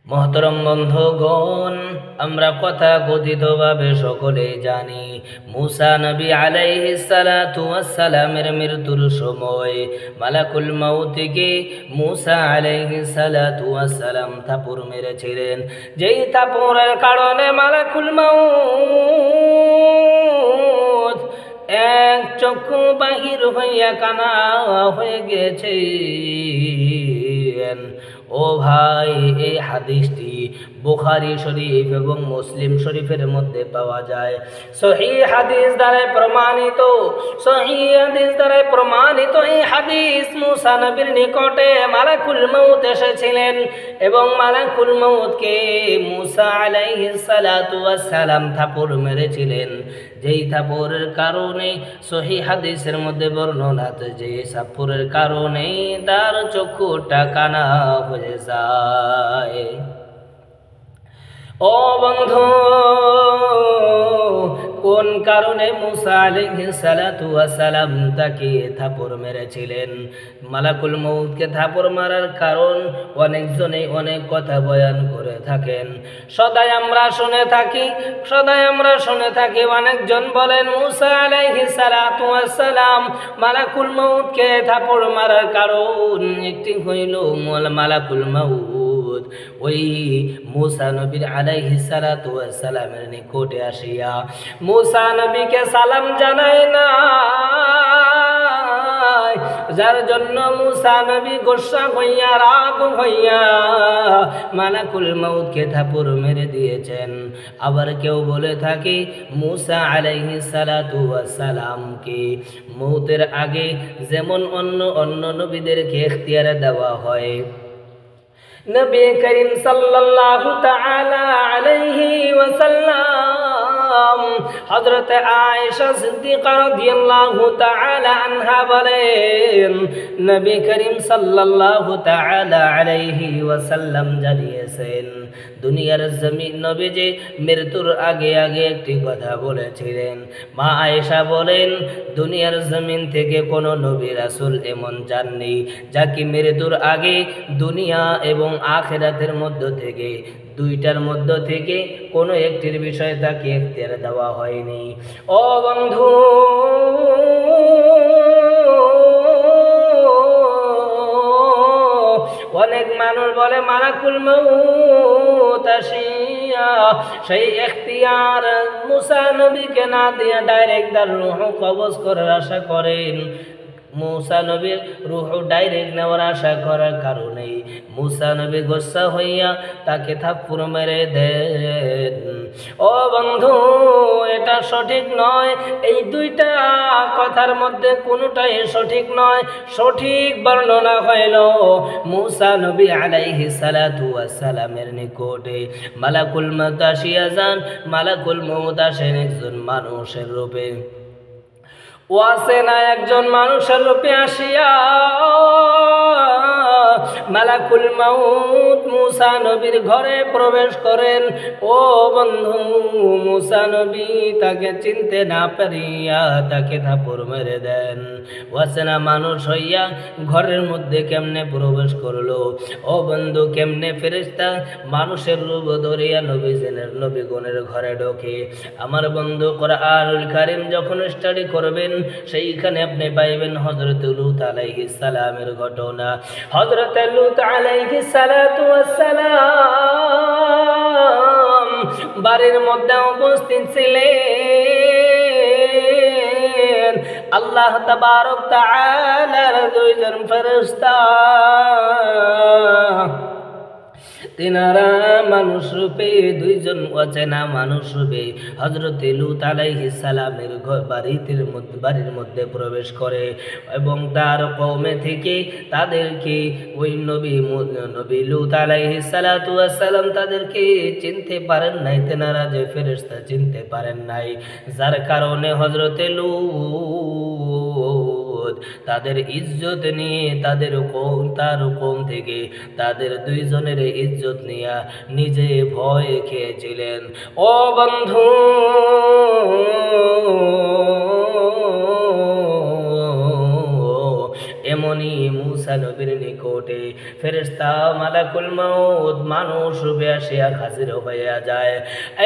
মহতরম বন্ধুগণ, আমরা কথা কথিতভাবে সকলেই জানি মুসা নবী আলাইহিস সালাতু ওয়াস সালামের মৃত্যুর সময় মালাকুল মাউতকে মুসা আলাইহিস সালাতু ওয়াস সালাম থাপড় মেরেছিলেন। যেই থাপড়ের কারণে মালাকুল মাউত এক চক্ষু বাহির হইয়া কানা হয়ে গেছে। ও ভাই, এই হাদিসটি বুখারী শরীফ এবং মুসলিম শরীফের মধ্যে পাওয়া যায়। সহিহ হাদিস দ্বারা প্রমাণিত এই হাদিস মুসা নবীর নিকটে মালাকুল মউত এসেছিলেন এবং মালাকুল মউতকে মুসা আলাইহিস সালাতু ওয়াস সালাম থাপড় মেরেছিলেন। যেই থাপড়ের কারণে সহিহ হাদিসের মধ্যে বর্ণনা আছে যে থাপড়ের কারণে তার চক্ষুটা কানা হয়ে যায়। ও বন্ধু, কোন কারণে মুসা আলাইহিস সালাতু ওয়াস সালাম তাকে থাপড় মেরেছিলেন? মালাকুল মউতকে থাপড় মারার কারণ অনেকজনে অনেক কথা বয়ান করে থাকেন। সদাই আমরা শুনে থাকি অনেকজন বলেন মুসা আলাইহিস সালাতু ওয়াস সালাম মালাকুল মউতকে থাপড় মারার কারণ একটি হইল মালাকুল মউত ওই মুসা নবীর আলাইহিস সালাতু ওয়াস সালামের নিকটে আসিয়া মুসা নবীকে সালাম জানায় না, যার জন্য মুসা নবী গোসা হইয়া রাগ হইয়া মালাকুল মউতকে থাপড় মেরে দিয়েছেন। আবার কেউ বলে থাকে মুসা আলাইহিস সালাতু ওয়াস সালামকে মউতের আগে যেমন অন্য নবীদেরকে ইখতিয়ার দেওয়া হয়, নবী করিম সাল্লাল্লাহু তাআলা আলাইহি ওয়াসাল্লাম হযরত আয়েশা সিদ্দিকা রাদিয়াল্লাহু তাআলা আনহা বলেন, নবী করিম সাল্লাল্লাহু তাআলা আলাইহি ওয়াসাল্লাম জানিয়েছেন দুনিয়ার জমিন নবীজি মৃত্যুর আগে একটি কথা বলেছিলেন। মা আয়েশা বলেন, দুনিয়ার জমিন থেকে কোনো নবী রাসূল এমন যাননি যাকে মৃত্যুর আগে দুনিয়া এবং আখিরাতের মধ্য থেকে দুইটার মধ্য থেকে কোনো একটির বিষয়ে তাকে ইখতিয়ার দেওয়া হয়নি। ও বন্ধু, অনেক মানুষ বলে মালাকুল মউত আসিয়া সেই ইখতিয়ার মুসা নবীকে না দিয়া ডাইরেক্ট তার রূহ কবজ করার আশা করেন। মুসা নবীর রূহ ডাইরেক্ট নেওয়ার আশা করার কারণে মুসা নবী গোসা হইয়া তাকে থাপ্পড় মেরে দেন। ও বন্ধু, এটা সঠিক নয়। এই দুইটা কথার মধ্যে কোনোটাই সঠিক নয়। সঠিক বর্ণনা হইল মুসা নবী আলাইহিস সালাতু ওয়াস সালামের নিকটে মালাকুল মউত আসিয়া যান। মালাকুল মউত আসেন একজন মানুষের রূপে, ওয়াসেনা একজন মানুষের রূপে আসিয়া মালাকুল মউত মুসা নবীর ঘরে প্রবেশ করেন। ও বন্ধু, মুসা নবী তাকে চিনতে না পারিয়া তাকে থাপড় মেরে দেন। ওয়াসেনা মানুষ হইয়া ঘরের মধ্যে কেমনে প্রবেশ করলো? ও বন্ধু, কেমনে ফেরেশতা মানুষের রূপ ধরিয়া নবীগণের ঘরে ঢোকে? আমার বন্ধু, কুরআনুল কারীম যখন স্টাডি করবেন সেইখানে আপনি পাইবেন হযরত লূত আলাইহিস সালামের ঘটনা। হযরত লূত আলাইহিস সালাতু ওয়াস সালাম বাড়ির মধ্যে উপস্থিত ছিলেন। আল্লাহ তাবারক তাআলার দুইজন ফেরেশতা তিনারা মানুষ রূপে, দুইজন অচেনা মানুষ রূপে হযরত লূত আলাইহিস সালামের বাড়ির মধ্যে প্রবেশ করে এবং তার কওমে থেকে তাদেরকে ওই নবী লূত আলাইহিস সালাতু ওয়াস সালাম তাদেরকে চিনতে পারেন নাই। তিনারা যে ফেরেশতা চিনতে পারেন নাই, যার কারণে হযরত লূত তাদের ইজ্জত নিয়ে তার কওম থেকে তাদের দুইজনের ইজ্জত নিয়ে নিজে ভয় খেয়েছিলেন। ও বন্ধু, এমনি মুসা নবীর নিকটে ফেরেশতা মালাকুল মাউত মানুষ রূপে আসিয়া হাজির হইয়া যায়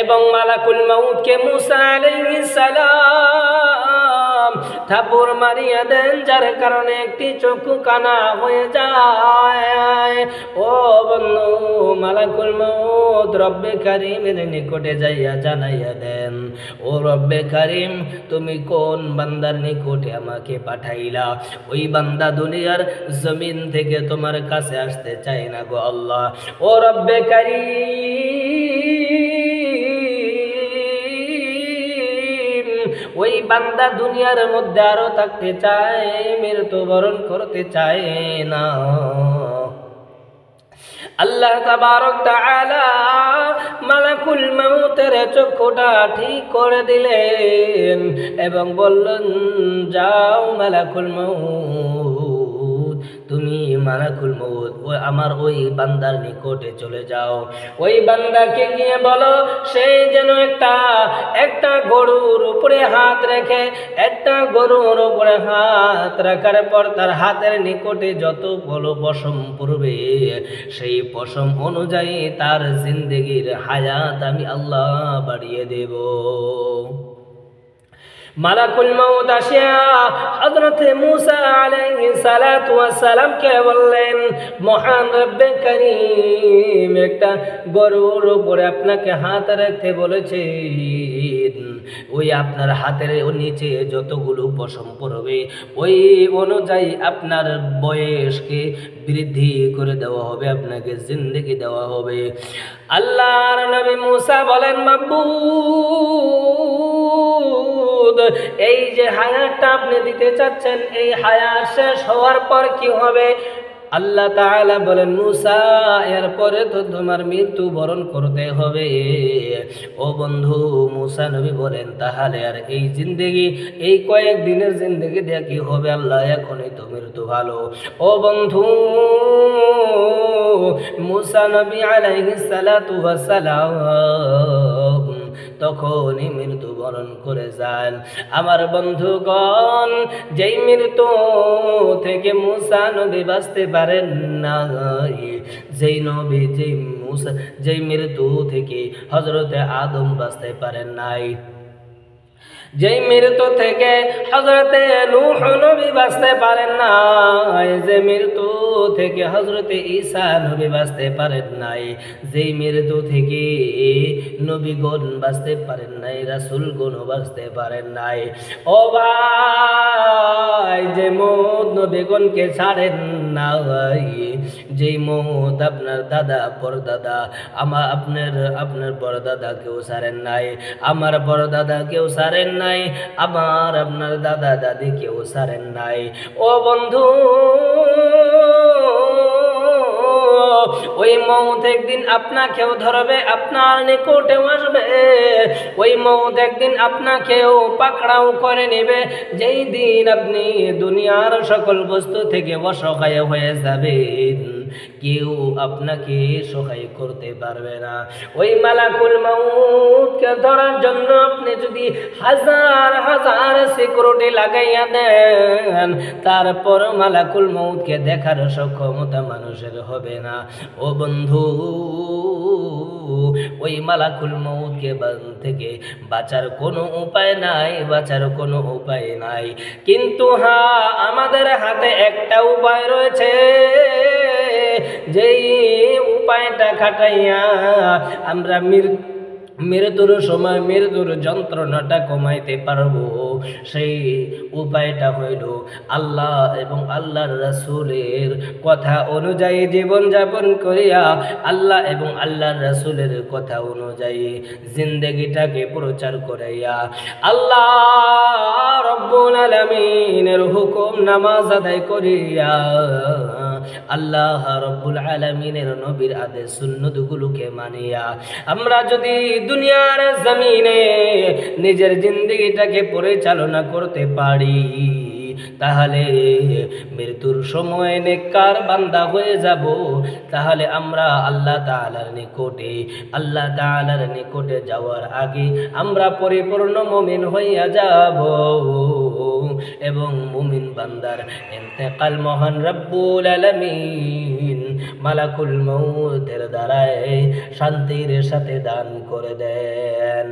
এবং মালাকুল মাউতকে মুসা আলাইহিস সালাম থাপড় মারিয়া দেন, যার কারণে একটি চক্ষু কানা হয়ে যায়। ও বন্ধু, মালাকুল মাউত রব্বে কারীমের নিকটে যাইয়া জানাইয়া দেন, ও রব্বে কারীম, তুমি কোন বান্দার নিকটে আমাকে পাঠাইলা? ওই বান্দা দুনিয়ার জমিন থেকে তোমার কাছে আসতে চায় না গো আল্লাহ। ও রব্বে কারীম, ওই বান্দা দুনিয়ার মধ্যে আরো থাকতে চায়, মৃত্যুবরণ করতে চায় না। আল্লাহ তাবারক তাআলা মালাকুল মাউতের চক্ষুটা ঠিক করে দিলেন এবং বললেন, যাও মালাকুল মাউত, তুমি মালাকুল মাউত আমার ওই বান্দার নিকটে চলে যাও। ওই বান্দাকে গিয়ে বলো সে যেন একটা গরুর উপরে হাত রেখে, একটা গরুর উপরে হাত রাখার পর তার হাতের নিকটে যত বলো পশম পড়বে, সেই পশম অনুযায়ী তার জিন্দেগির হায়াত আমি আল্লাহ বাড়িয়ে দেব। মালাকুল মাউত আসিয়া হযরত মূসা আলাইহিস সালাতু ওয়াস সালাম কে বললেন, মহান রব্বে কারীম একটা গরুর উপরে আপনাকে হাত রাখতে বলেছেন, ওই আপনার হাতের নিচে যতগুলো পশম পড়বে ওই অনুযায়ী আপনার বয়সকে বৃদ্ধি করে দেওয়া হবে, আপনাকে জিন্দেগি দেওয়া হবে। আল্লাহর নবী মূসা বলেন, মাবুদ, এই যে হায়াতটা আপনি দিতে চাচ্ছেন, এই হায়াত শেষ হওয়ার পর কি হবে? আল্লাহ তাআলা বলেন, মূসা, এরপরে তো তোমার মৃত্যু বরণ করতে হবে। ও বন্ধু, মূসা নবী বলেন, তাহলে আর এই জিন্দেগি, এই কয়েকদিনের জিন্দেগি দিয়ে কি হবে? আল্লাহ, এখনই তো মৃত্যু ভালো। ও বন্ধু, মূসা নবী আলাইহিস সালাতু ওয়াস সালাম তখনই মৃত্যুবরণ করে যান। আমার বন্ধুগণ, যেই মৃত্যু থেকে মূসা নবী বাঁচতে পারেন না, যেই মৃত্যু থেকে হযরতে আদম বাঁচতে পারেন নাই, যেই মৃত্যু থেকে হযরতে নূহ নবী বাঁচতে পারেন নাই, যে মৃত্যু থেকে হযরতে ঈসা নবী বাঁচতে পারেন নাই, যেই মৃত্যু থেকে নবীগণ বাঁচতে পারেন নাই, রাসূলগণ বাঁচতে পারেন নাই। ও ভাই, যে মউত নবীগণকে ছাড়েন নাই, যেই মউত আপনার দাদা পরদাদা, আপনার পরদাদা কেউ ছাড়েন নাই, আমার পরদাদা কেউ ছাড়েন নাই, আমার আপনার দাদা দাদি কেউ ছাড়েন নাই। ও বন্ধু, ওই মউত একদিন আপনাকেও ধরবে, আপনার নিকটেও আসবে। ওই মউত একদিন আপনাকেও পাকড়াও করে নেবে, যেই দিন আপনি দুনিয়ার সকল বস্তু থেকে অসহায় হয়ে যাবেন, কেউ আপনাকে সহায় করতে পারবে না। ওই মালাকুল মাউতকে ধরার জন্য আপনি যদি হাজার হাজার সিকিউরিটি লাগাইয়া দেন, তারপর মালাকুল মাউতকে দেখার সক্ষমতা মানুষের হবে না। ও বন্ধু, ওই মালাকুল মাউতকে থেকে বাঁচার কোনো উপায় নাই, বাঁচার কোনো উপায় নাই। কিন্তু হ্যাঁ, আমাদের হাতে একটা উপায় রয়েছে, যেই উপায়টা খাটাইয়া আমরা মৃত্যুর সময় মৃত্যুর যন্ত্রণাটা কমাইতে পারবো। সেই উপায়টা হইল আল্লাহ এবং আল্লাহর রাসূলের কথা অনুযায়ী জীবনযাপন করিয়া, আল্লাহ এবং আল্লাহর রাসূলের কথা অনুযায়ী জিন্দেগিটাকে প্রচার করাইয়া, আল্লাহ রব্বুল আলামিনের হুকুম নামাজ আদায় করিয়া, আল্লাহ রব্বুল আলামিনের নবীর আদেশ সুন্নতগুলোকে মানিয়া আমরা যদি দুনিয়ার জমিনে নিজের জিন্দেগিটাকে পরিচালনা করতে পারি, তাহলে মৃত্যুর সময় নেককার বান্দা হয়ে যাব। তাহলে আমরা আল্লাহ তাআলার নিকটে যাওয়ার আগে আমরা পরিপূর্ণ মুমিন হইয়া যাব। এবং মুমিন বান্দার ইন্তেকাল মহান রব্বুল আলামিন মালাকুল মউতের দ্বারাই শান্তির সাথে দান করে দেন।